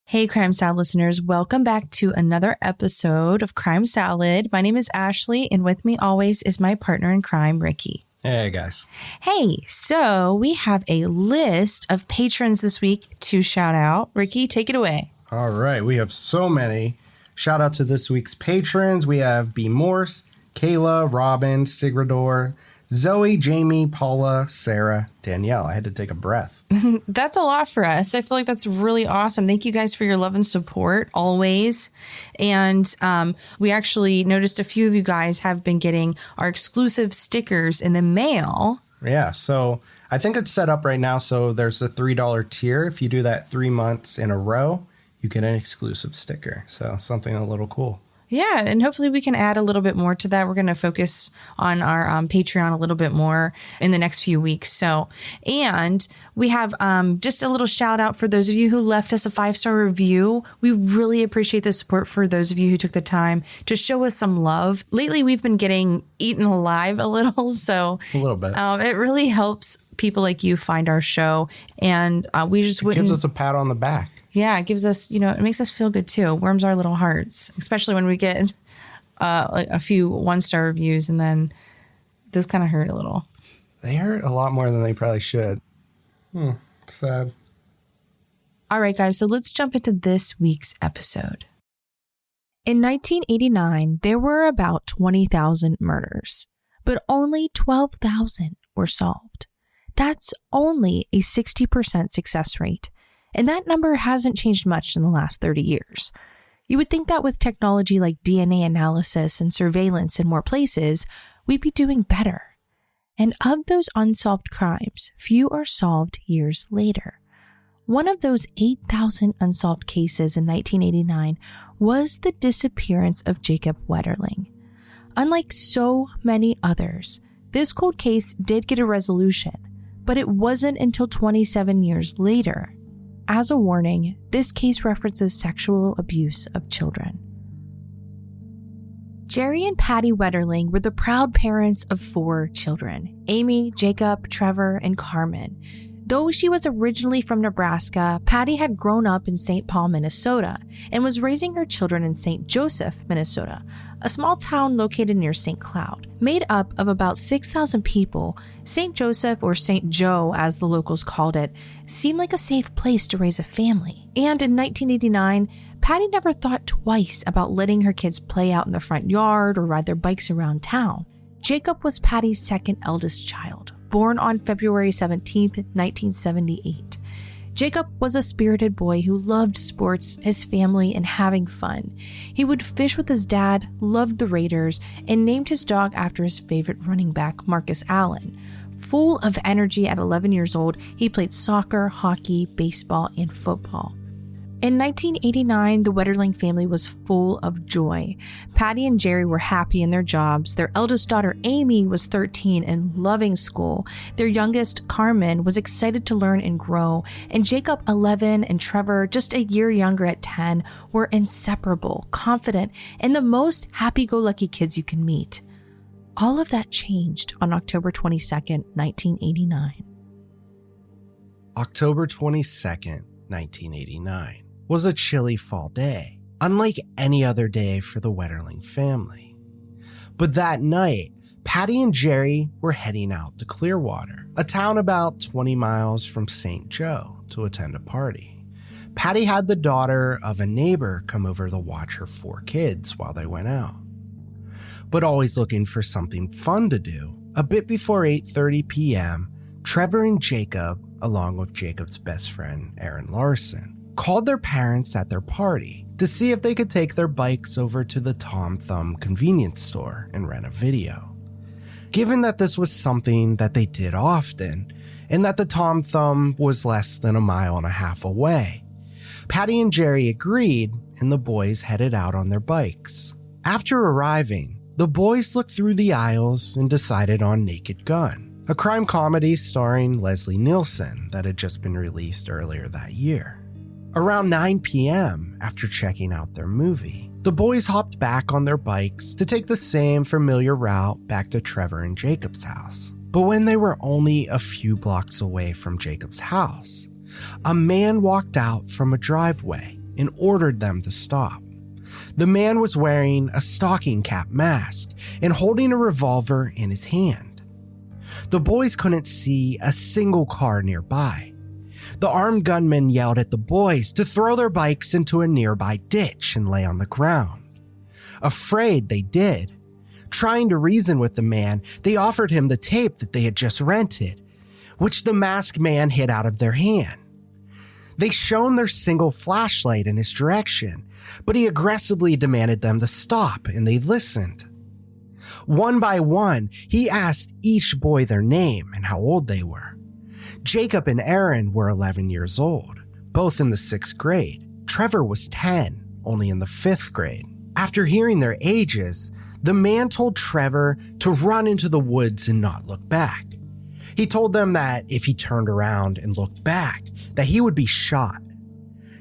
Hey, Crime Salad listeners, welcome back to another episode of Crime Salad. My name is Ashley, and with me always is my partner in crime, Ricky. Hey, guys. Hey, so we have a list of patrons this week to shout out. Ricky, take it away. All right, we have so many. Shout out to this week's patrons. We have B. Morse, Kayla, Robin, Sigrador, Zoe, Jamie, Paula, Sarah, Danielle. I had to take a breath. That's a lot for us. I feel like that's really awesome. Thank you guys for your love and support always. And we actually noticed a few of you guys have been getting our exclusive stickers in the mail. Yeah, so I think it's set up right now. So there's a $3 tier. If you do that 3 months in a row, you get an exclusive sticker. So something a little cool. Yeah, and hopefully we can add a little bit more to that. We're going to focus on our Patreon a little bit more in the next few weeks. So, and we have just a little shout out for those of you who left us a 5-star review. We really appreciate the support for those of you who took the time to show us some love. Lately, we've been getting eaten alive a little, so a little bit. It really helps people like you find our show, and we just wouldn't. Gives us a pat on the back. Yeah, it gives us, it makes us feel good too. Warms our little hearts, especially when we get like a few 1-star reviews, and then those kind of hurt a little. They hurt a lot more than they probably should. Sad. All right, guys, so let's jump into this week's episode. In 1989, there were about 20,000 murders, but only 12,000 were solved. That's only a 60% success rate. And that number hasn't changed much in the last 30 years. You would think that with technology like DNA analysis and surveillance in more places, we'd be doing better. And of those unsolved crimes, few are solved years later. One of those 8,000 unsolved cases in 1989 was the disappearance of Jacob Wetterling. Unlike so many others, this cold case did get a resolution, but it wasn't until 27 years later. As a warning, this case references sexual abuse of children. Jerry and Patty Wetterling were the proud parents of 4 children: Amy, Jacob, Trevor, and Carmen. Though she was originally from Nebraska, Patty had grown up in St. Paul, Minnesota, and was raising her children in St. Joseph, Minnesota, a small town located near St. Cloud. Made up of about 6,000 people, St. Joseph, or St. Joe as the locals called it, seemed like a safe place to raise a family. And in 1989, Patty never thought twice about letting her kids play out in the front yard or ride their bikes around town. Jacob was Patty's second eldest child, born on February 17, 1978. Jacob was a spirited boy who loved sports, his family, and having fun. He would fish with his dad, loved the Raiders, and named his dog after his favorite running back, Marcus Allen. Full of energy at 11 years old, he played soccer, hockey, baseball, and football. In 1989, the Wetterling family was full of joy. Patty and Jerry were happy in their jobs. Their eldest daughter, Amy, was 13 and loving school. Their youngest, Carmen, was excited to learn and grow. And Jacob, 11, and Trevor, just a year younger at 10, were inseparable, confident, and the most happy-go-lucky kids you can meet. All of that changed on October 22nd, 1989. October 22nd, 1989. Was a chilly fall day, unlike any other day for the Wetterling family. But that night, Patty and Jerry were heading out to Clearwater, a town about 20 miles from St. Joe, to attend a party. Patty had the daughter of a neighbor come over to watch her 4 kids while they went out. But always looking for something fun to do, a bit before 8:30 p.m., Trevor and Jacob, along with Jacob's best friend, Aaron Larson, called their parents at their party to see if they could take their bikes over to the Tom Thumb convenience store and rent a video. Given that this was something that they did often, and that the Tom Thumb was less than 1.5 miles away, Patty and Jerry agreed, and the boys headed out on their bikes. After arriving, the boys looked through the aisles and decided on Naked Gun, a crime comedy starring Leslie Nielsen that had just been released earlier that year. Around 9 p.m., after checking out their movie, the boys hopped back on their bikes to take the same familiar route back to Trevor and Jacob's house. But when they were only a few blocks away from Jacob's house, a man walked out from a driveway and ordered them to stop. The man was wearing a stocking cap mask and holding a revolver in his hand. The boys couldn't see a single car nearby. The armed gunman yelled at the boys to throw their bikes into a nearby ditch and lay on the ground. Afraid, they did. Trying to reason with the man, they offered him the tape that they had just rented, which the masked man hid out of their hand. They shone their single flashlight in his direction, but he aggressively demanded them to stop, and they listened. One by one, he asked each boy their name and how old they were. Jacob and Aaron were 11 years old, both in the 6th grade. Trevor was 10, only in the 5th grade. After hearing their ages, the man told Trevor to run into the woods and not look back. He told them that if he turned around and looked back, that he would be shot.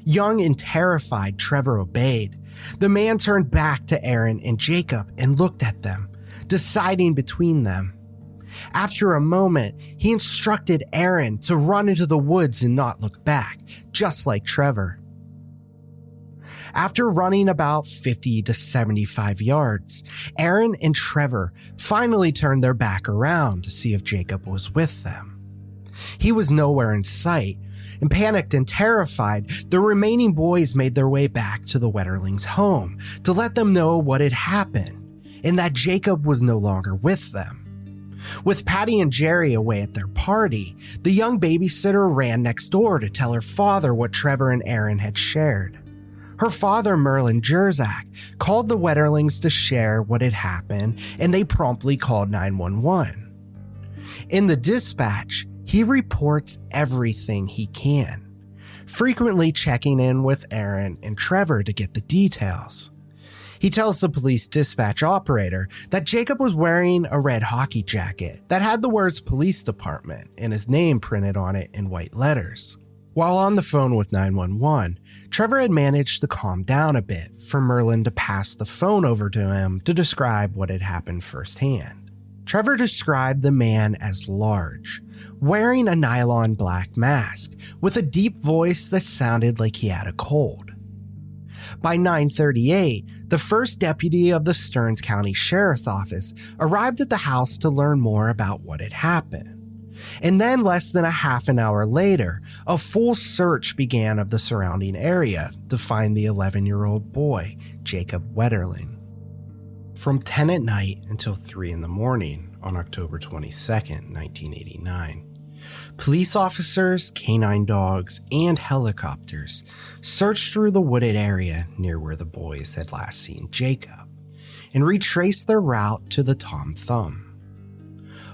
Young and terrified, Trevor obeyed. The man turned back to Aaron and Jacob and looked at them, deciding between them. After a moment, he instructed Aaron to run into the woods and not look back, just like Trevor. After running about 50 to 75 yards, Aaron and Trevor finally turned their back around to see if Jacob was with them. He was nowhere in sight, and panicked and terrified, the remaining boys made their way back to the Wetterling's home to let them know what had happened and that Jacob was no longer with them. With Patty and Jerry away at their party, the young babysitter ran next door to tell her father what Trevor and Aaron had shared. Her father, Merlin Jerzak, called the Wetterlings to share what had happened, and they promptly called 911. In the dispatch, he reports everything he can, frequently checking in with Aaron and Trevor to get the details. He tells the police dispatch operator that Jacob was wearing a red hockey jacket that had the words police department and his name printed on it in white letters. While on the phone with 911, Trevor had managed to calm down a bit for Merlin to pass the phone over to him to describe what had happened firsthand. Trevor described the man as large, wearing a nylon black mask with a deep voice that sounded like he had a cold. By 9:38, the first deputy of the Stearns County Sheriff's Office arrived at the house to learn more about what had happened. And then less than a half an hour later, a full search began of the surrounding area to find the 11-year-old boy, Jacob Wetterling. From 10 at night until 3 in the morning on October 22nd, 1989, police officers, canine dogs, and helicopters searched through the wooded area near where the boys had last seen Jacob and retraced their route to the Tom Thumb.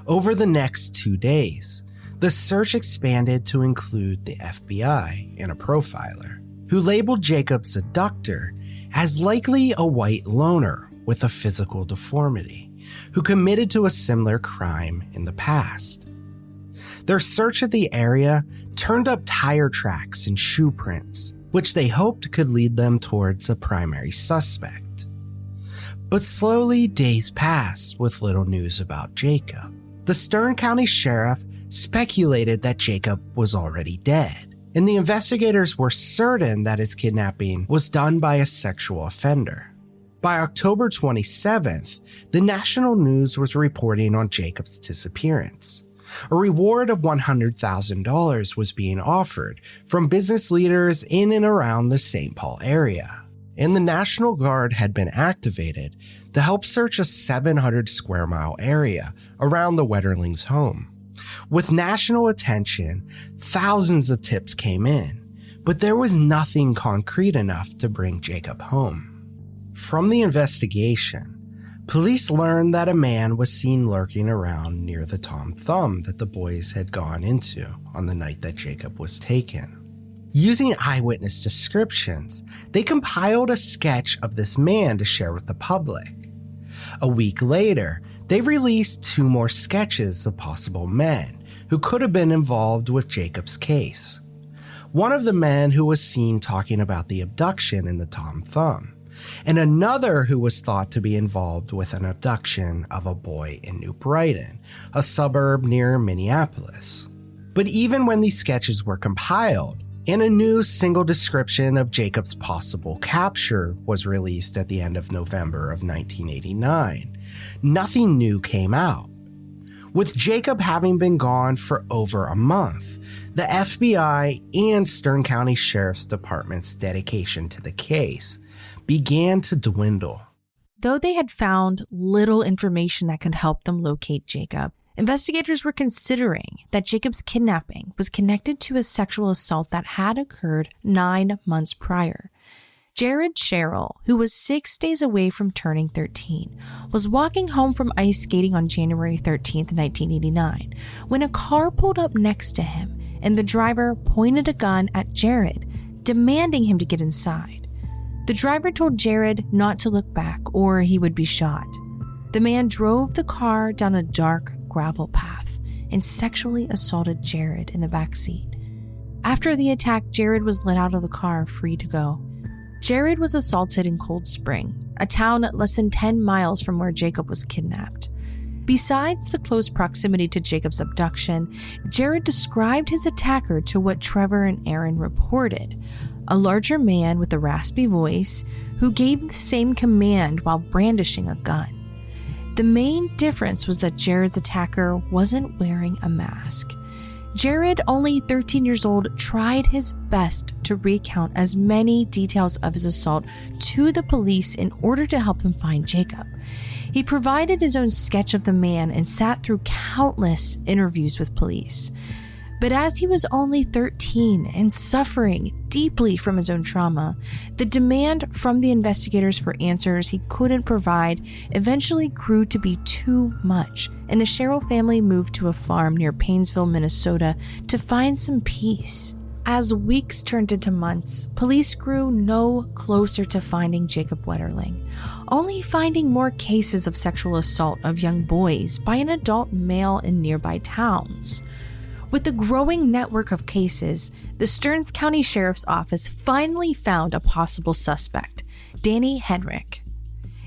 Over the next 2 days, the search expanded to include the FBI and a profiler, who labeled Jacob's abductor as likely a white loner with a physical deformity, who committed to a similar crime in the past. Their search of the area turned up tire tracks and shoe prints, which they hoped could lead them towards a primary suspect. But slowly, days passed with little news about Jacob. The Stearns County Sheriff speculated that Jacob was already dead, and the investigators were certain that his kidnapping was done by a sexual offender. By October 27th, the national news was reporting on Jacob's disappearance. A reward of $100,000 was being offered from business leaders in and around the St. Paul area, and the National Guard had been activated to help search a 700 square mile area around the Wetterling's home. With national attention, thousands of tips came in, but there was nothing concrete enough to bring Jacob home. From the investigation, police learned that a man was seen lurking around near the Tom Thumb that the boys had gone into on the night that Jacob was taken. Using eyewitness descriptions, they compiled a sketch of this man to share with the public. A week later, they released 2 more sketches of possible men who could have been involved with Jacob's case. one of the men who was seen talking about the abduction in the Tom Thumb, and another who was thought to be involved with an abduction of a boy in New Brighton, a suburb near Minneapolis. But even when these sketches were compiled, and a new single description of Jacob's possible capture was released at the end of November of 1989, nothing new came out. With Jacob having been gone for over a month, the FBI and Stern County Sheriff's Department's dedication to the case began to dwindle. Though they had found little information that could help them locate Jacob, investigators were considering that Jacob's kidnapping was connected to a sexual assault that had occurred 9 months prior. Jared Sherrill, who was 6 days away from turning 13, was walking home from ice skating on January 13th, 1989, when a car pulled up next to him and the driver pointed a gun at Jared, demanding him to get inside. The driver told Jared not to look back or he would be shot. The man drove the car down a dark gravel path and sexually assaulted Jared in the back seat. After the attack, Jared was let out of the car, free to go. Jared was assaulted in Cold Spring, a town less than 10 miles from where Jacob was kidnapped. Besides the close proximity to Jacob's abduction, Jared described his attacker to what Trevor and Aaron reported, a larger man with a raspy voice who gave the same command while brandishing a gun. The main difference was that Jared's attacker wasn't wearing a mask. Jared, only 13 years old, tried his best to recount as many details of his assault to the police in order to help them find Jacob. He provided his own sketch of the man and sat through countless interviews with police. But as he was only 13 and suffering deeply from his own trauma, the demand from the investigators for answers he couldn't provide eventually grew to be too much, and the Sherrill family moved to a farm near Painesville, Minnesota, to find some peace. As weeks turned into months, police grew no closer to finding Jacob Wetterling, only finding more cases of sexual assault of young boys by an adult male in nearby towns. With the growing network of cases, the Stearns County Sheriff's Office finally found a possible suspect, Danny Henrik.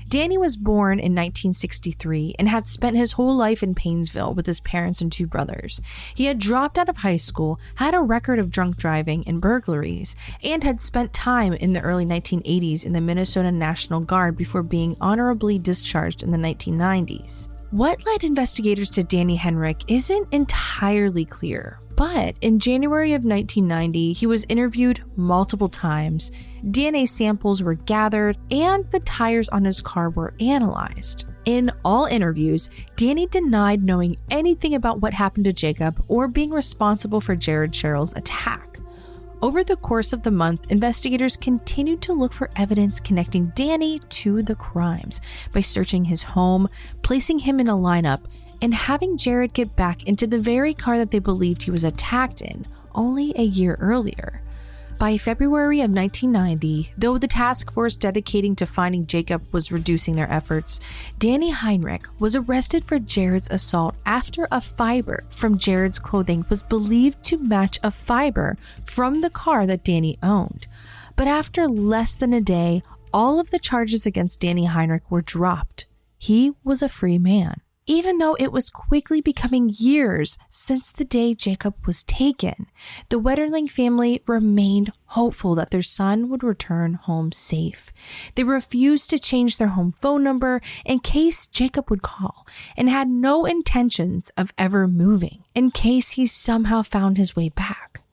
Danny was born in 1963 and had spent his whole life in Painesville with his parents and 2 brothers. He had dropped out of high school, had a record of drunk driving and burglaries, and had spent time in the early 1980s in the Minnesota National Guard before being honorably discharged in the 1990s. What led investigators to Danny Henrik isn't entirely clear, but in January of 1990, he was interviewed multiple times, DNA samples were gathered, and the tires on his car were analyzed. In all interviews, Danny denied knowing anything about what happened to Jacob or being responsible for Jared Sherrill's attack. Over the course of the month, investigators continued to look for evidence connecting Danny to the crimes by searching his home, placing him in a lineup, and having Jared get back into the very car that they believed he was attacked in only a year earlier. By February of 1990, though the task force dedicating to finding Jacob was reducing their efforts, Danny Henrik was arrested for Jared's assault after a fiber from Jared's clothing was believed to match a fiber from the car that Danny owned. But after less than a day, all of the charges against Danny Henrik were dropped. He was a free man. Even though it was quickly becoming years since the day Jacob was taken, the Wetterling family remained hopeful that their son would return home safe. They refused to change their home phone number in case Jacob would call, and had no intentions of ever moving in case he somehow found his way back.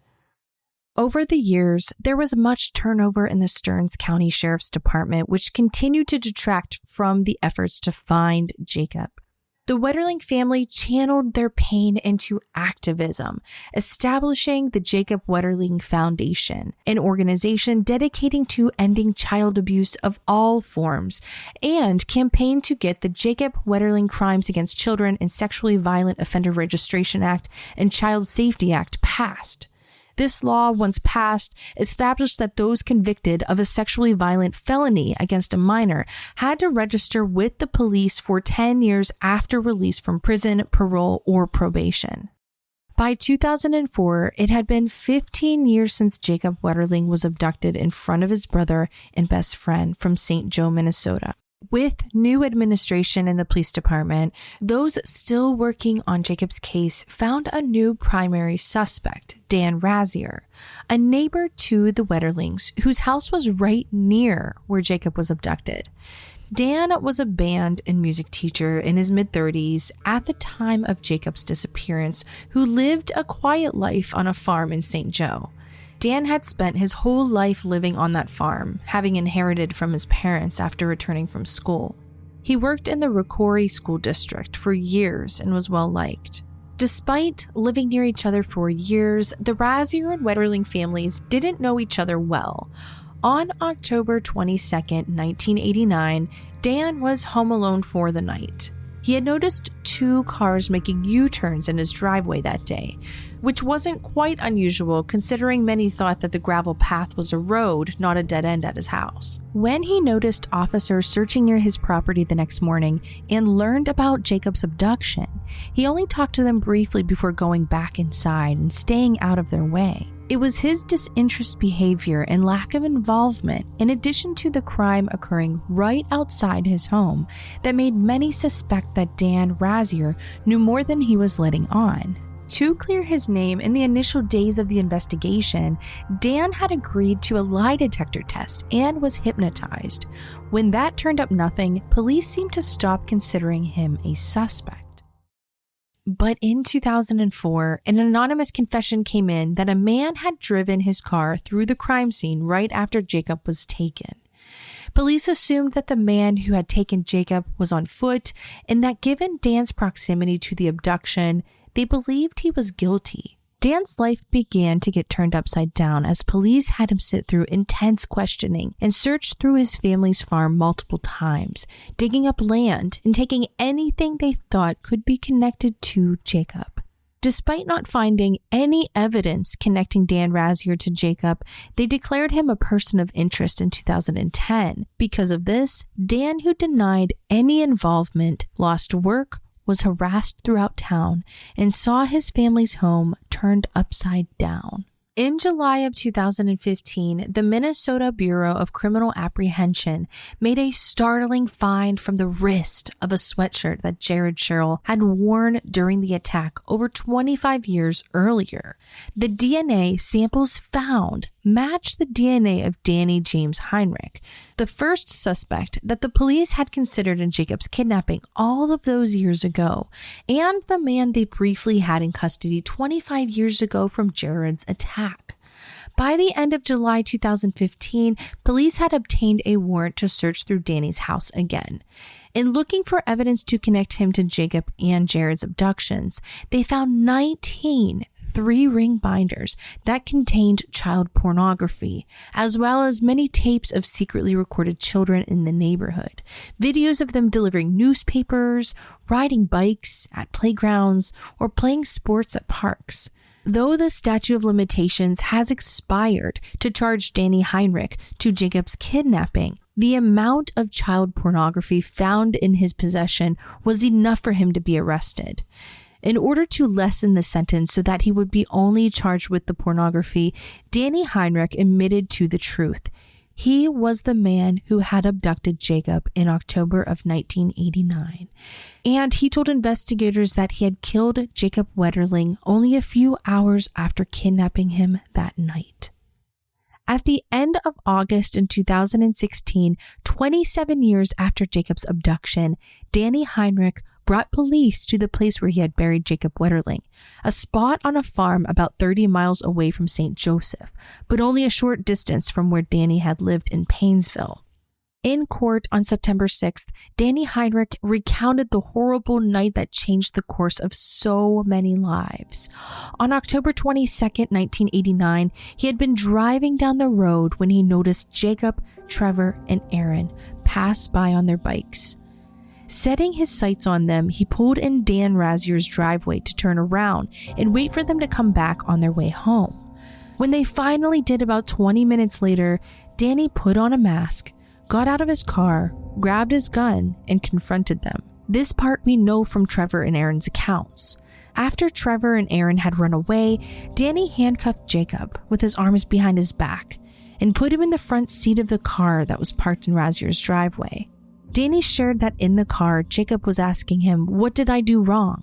Over the years, there was much turnover in the Stearns County Sheriff's Department, which continued to detract from the efforts to find Jacob. The Wetterling family channeled their pain into activism, establishing the Jacob Wetterling Foundation, an organization dedicating to ending child abuse of all forms, and campaigned to get the Jacob Wetterling Crimes Against Children and Sexually Violent Offender Registration Act and Child Safety Act passed. This law, once passed, established that those convicted of a sexually violent felony against a minor had to register with the police for 10 years after release from prison, parole, or probation. By 2004, it had been 15 years since Jacob Wetterling was abducted in front of his brother and best friend from St. Joe, Minnesota. With new administration in the police department, those still working on Jacob's case found a new primary suspect, Dan Razier, a neighbor to the Wetterlings, whose house was right near where Jacob was abducted. Dan was a band and music teacher in his mid-30s at the time of Jacob's disappearance, who lived a quiet life on a farm in St. Joe. Dan had spent his whole life living on that farm, having inherited from his parents after returning from school. He worked in the Rocori School District for years and was well liked. Despite living near each other for years, the Razier and Wetterling families didn't know each other well. On October 22, 1989, Dan was home alone for the night. He had noticed 2 cars making U-turns in his driveway that day, which wasn't quite unusual considering many thought that the gravel path was a road, not a dead end at his house. When he noticed officers searching near his property the next morning and learned about Jacob's abduction, he only talked to them briefly before going back inside and staying out of their way. It was his disinterested behavior and lack of involvement, in addition to the crime occurring right outside his home, that made many suspect that Dan Razier knew more than he was letting on. To clear his name in the initial days of the investigation, Dan had agreed to a lie detector test and was hypnotized. When that turned up nothing, police seemed to stop considering him a suspect. But in 2004, an anonymous confession came in that a man had driven his car through the crime scene right after Jacob was taken. Police assumed that the man who had taken Jacob was on foot and that given Dan's proximity to the abduction, they believed he was guilty. Dan's life began to get turned upside down as police had him sit through intense questioning and search through his family's farm multiple times, digging up land and taking anything they thought could be connected to Jacob. Despite not finding any evidence connecting Dan Razier to Jacob, they declared him a person of interest in 2010. Because of this, Dan, who denied any involvement, lost work, was harassed throughout town, and saw his family's home turned upside down. In July of 2015, the Minnesota Bureau of Criminal Apprehension made a startling find from the wrist of a sweatshirt that Jared Sherrill had worn during the attack over 25 years earlier. The DNA samples found matched the DNA of Danny James Heinrich, the first suspect that the police had considered in Jacob's kidnapping all of those years ago, and the man they briefly had in custody 25 years ago from Jared's attack. By the end of July 2015, police had obtained a warrant to search through Danny's house again. In looking for evidence to connect him to Jacob and Jared's abductions, they found 19 3-ring binders that contained child pornography, as well as many tapes of secretly recorded children in the neighborhood, videos of them delivering newspapers, riding bikes at playgrounds, or playing sports at parks. Though the statute of limitations has expired to charge Danny Heinrich to Jacob's kidnapping, the amount of child pornography found in his possession was enough for him to be arrested. In order to lessen the sentence so that he would be only charged with the pornography, Danny Heinrich admitted to the truth. He was the man who had abducted Jacob in October of 1989. And he told investigators that he had killed Jacob Wetterling only a few hours after kidnapping him that night. At the end of August in 2016, 27 years after Jacob's abduction, Danny Heinrich brought police to the place where he had buried Jacob Wetterling, a spot on a farm about 30 miles away from St. Joseph, but only a short distance from where Danny had lived in Painesville. In court on September 6th, Danny Heinrich recounted the horrible night that changed the course of so many lives. On October 22nd, 1989, he had been driving down the road when he noticed Jacob, Trevor, and Aaron pass by on their bikes. Setting his sights on them, he pulled in Dan Razier's driveway to turn around and wait for them to come back on their way home. When they finally did about 20 minutes later, Danny put on a mask, got out of his car, grabbed his gun, and confronted them. This part we know from Trevor and Aaron's accounts. After Trevor and Aaron had run away, Danny handcuffed Jacob with his arms behind his back and put him in the front seat of the car that was parked in Razier's driveway. Danny shared that in the car, Jacob was asking him, "What did I do wrong?"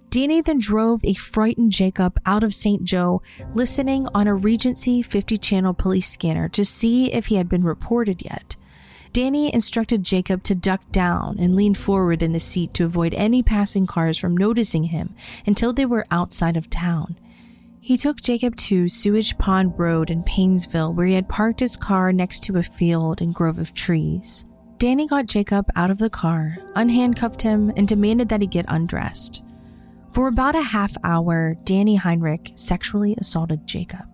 Danny then drove a frightened Jacob out of St. Joe, listening on a Regency 50-channel police scanner to see if he had been reported yet. Danny instructed Jacob to duck down and lean forward in the seat to avoid any passing cars from noticing him until they were outside of town. He took Jacob to Sewage Pond Road in Painesville, where he had parked his car next to a field and grove of trees. Danny got Jacob out of the car, unhandcuffed him, and demanded that he get undressed. For about a half hour, Danny Heinrich sexually assaulted Jacob.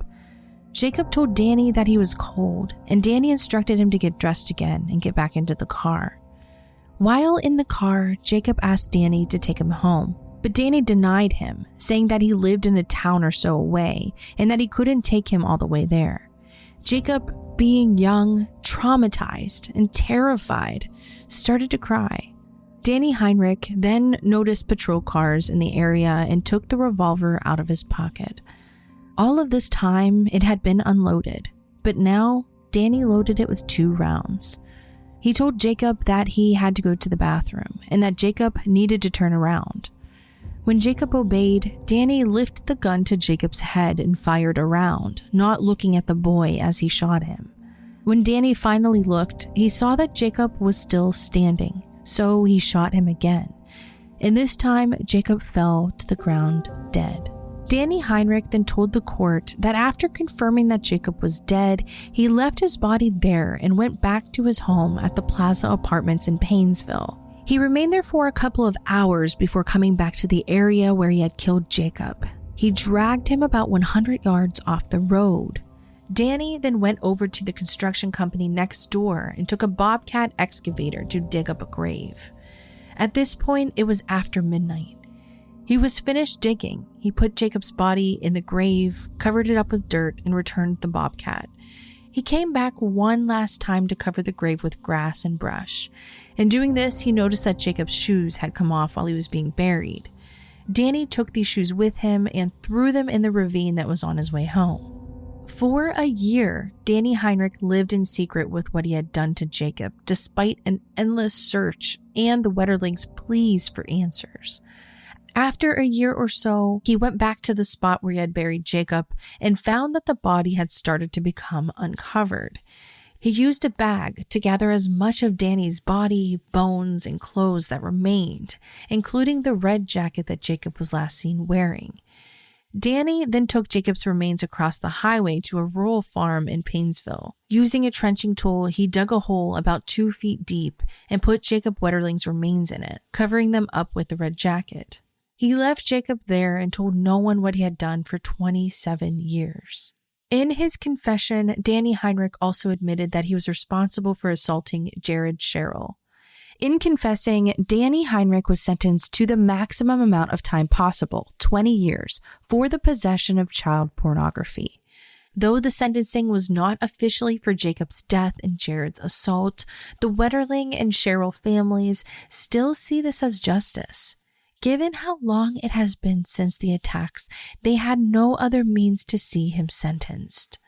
Jacob told Danny that he was cold, and Danny instructed him to get dressed again and get back into the car. While in the car, Jacob asked Danny to take him home, but Danny denied him, saying that he lived in a town or so away and that he couldn't take him all the way there. Jacob, being young, traumatized, and terrified, started to cry. Danny Heinrich then noticed patrol cars in the area and took the revolver out of his pocket. All of this time, it had been unloaded, but now Danny loaded it with 2 rounds. He told Jacob that he had to go to the bathroom and that Jacob needed to turn around. When Jacob obeyed, Danny lifted the gun to Jacob's head and fired a round, not looking at the boy as he shot him. When Danny finally looked, he saw that Jacob was still standing, so he shot him again. And this time, Jacob fell to the ground dead. Danny Heinrich then told the court that after confirming that Jacob was dead, he left his body there and went back to his home at the Plaza Apartments in Painesville. He remained there for a couple of hours before coming back to the area where he had killed Jacob. He dragged him about 100 yards off the road. Danny then went over to the construction company next door and took a bobcat excavator to dig up a grave. At this point, it was after midnight. He was finished digging. He put Jacob's body in the grave, covered it up with dirt, and returned the bobcat. He came back one last time to cover the grave with grass and brush. In doing this, he noticed that Jacob's shoes had come off while he was being buried. Danny took these shoes with him and threw them in the ravine that was on his way home. For a year, Danny Heinrich lived in secret with what he had done to Jacob, despite an endless search and the Wetterling's pleas for answers. After a year or so, he went back to the spot where he had buried Jacob and found that the body had started to become uncovered. He used a bag to gather as much of Danny's body, bones, and clothes that remained, including the red jacket that Jacob was last seen wearing. Danny then took Jacob's remains across the highway to a rural farm in Painesville. Using a trenching tool, he dug a hole about 2 feet deep and put Jacob Wetterling's remains in it, covering them up with the red jacket. He left Jacob there and told no one what he had done for 27 years. In his confession, Danny Heinrich also admitted that he was responsible for assaulting Jared Sherrill. In confessing, Danny Heinrich was sentenced to the maximum amount of time possible, 20 years, for the possession of child pornography. Though the sentencing was not officially for Jacob's death and Jared's assault, the Wetterling and Sherrill families still see this as justice. Given how long it has been since the attacks, they had no other means to see him sentenced.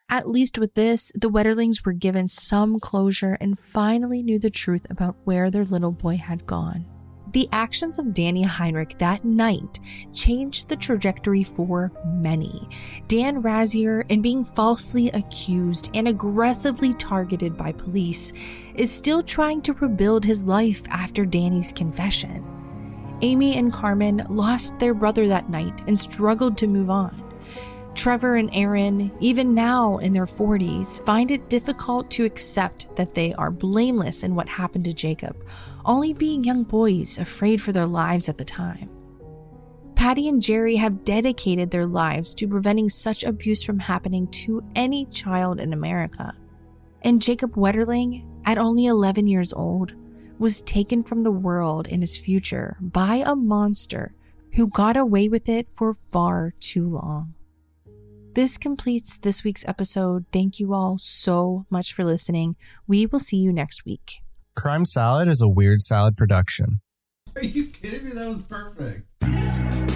At least with this, the Wetterlings were given some closure and finally knew the truth about where their little boy had gone. The actions of Danny Heinrich that night changed the trajectory for many. Dan Razier, in being falsely accused and aggressively targeted by police, is still trying to rebuild his life after Danny's confession. Amy and Carmen lost their brother that night and struggled to move on. Trevor and Aaron, even now in their 40s, find it difficult to accept that they are blameless in what happened to Jacob, only being young boys afraid for their lives at the time. Patty and Jerry have dedicated their lives to preventing such abuse from happening to any child in America. And Jacob Wetterling, at only 11 years old, was taken from the world and his future by a monster who got away with it for far too long. This completes this week's episode. Thank you all so much for listening. We will see you next week. Crime Salad is a Weird Salad production. Are you kidding me? That was perfect.